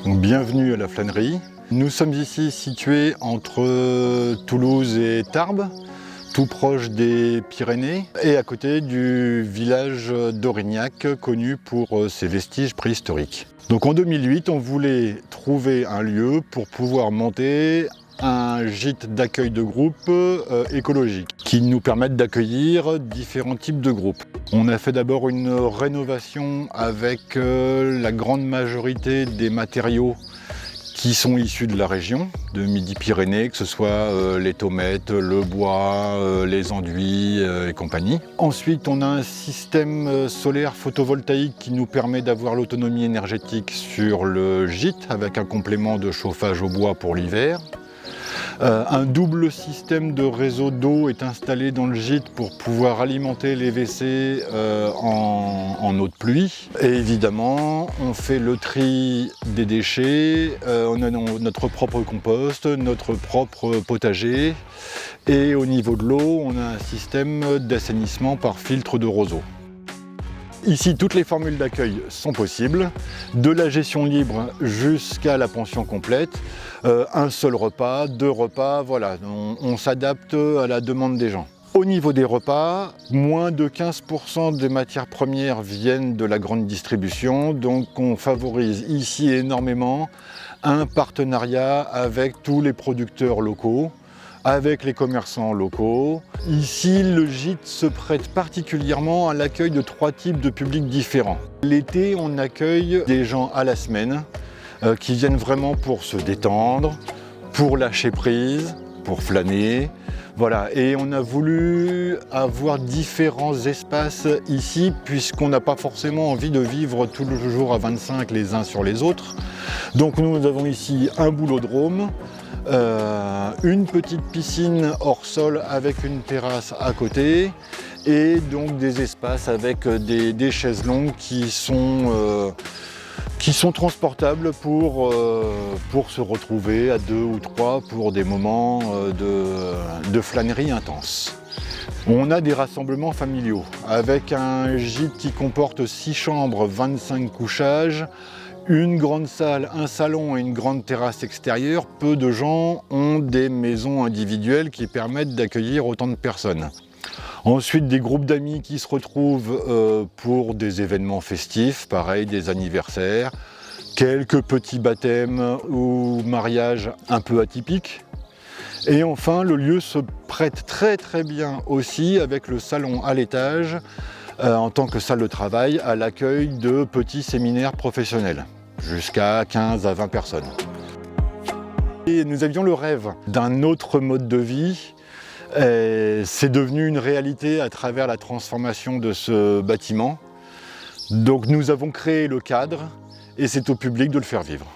Donc, bienvenue à la flânerie. Nous sommes ici situés entre Toulouse et Tarbes, tout proche des Pyrénées et à côté du village d'Aurignac, connu pour ses vestiges préhistoriques. Donc en 2008, on voulait trouver un lieu pour pouvoir monter un gîte d'accueil de groupe écologique qui nous permette d'accueillir différents types de groupes. On a fait d'abord une rénovation avec la grande majorité des matériaux qui sont issus de la région, de Midi-Pyrénées, que ce soit les tomettes, le bois, les enduits et compagnie. Ensuite, on a un système solaire photovoltaïque qui nous permet d'avoir l'autonomie énergétique sur le gîte avec un complément de chauffage au bois pour l'hiver. Un double système de réseau d'eau est installé dans le gîte pour pouvoir alimenter les WC en eau de pluie. Et évidemment, on fait le tri des déchets, on a notre propre compost, notre propre potager. Et au niveau de l'eau, on a un système d'assainissement par filtre de roseau. Ici, toutes les formules d'accueil sont possibles, de la gestion libre jusqu'à la pension complète, un seul repas, 2 repas, voilà, on s'adapte à la demande des gens. Au niveau des repas, moins de 15% des matières premières viennent de la grande distribution, donc on favorise ici énormément un partenariat avec tous les producteurs locaux, avec les commerçants locaux. Ici, le gîte se prête particulièrement à l'accueil de 3 types de publics différents. L'été, on accueille des gens à la semaine qui viennent vraiment pour se détendre, pour lâcher prise, pour flâner. Voilà, et on a voulu avoir différents espaces ici puisqu'on n'a pas forcément envie de vivre tout le jour à 25 les uns sur les autres. Donc nous avons ici un boulodrome, une petite piscine hors sol avec une terrasse à côté et donc des espaces avec des chaises longues qui sont transportables pour se retrouver à 2 ou 3 pour des moments de flânerie intense. On a des rassemblements familiaux avec un gîte qui comporte 6 chambres, 25 couchages, une grande salle, un salon et une grande terrasse extérieure. Peu de gens ont des maisons individuelles qui permettent d'accueillir autant de personnes. Ensuite, des groupes d'amis qui se retrouvent pour des événements festifs, pareil, des anniversaires, quelques petits baptêmes ou mariages un peu atypiques. Et enfin, le lieu se prête très bien aussi avec le salon à l'étage en tant que salle de travail à l'accueil de petits séminaires professionnels, jusqu'à 15 à 20 personnes. Et nous avions le rêve d'un autre mode de vie. C'est devenu une réalité à travers la transformation de ce bâtiment. Donc nous avons créé le cadre et c'est au public de le faire vivre.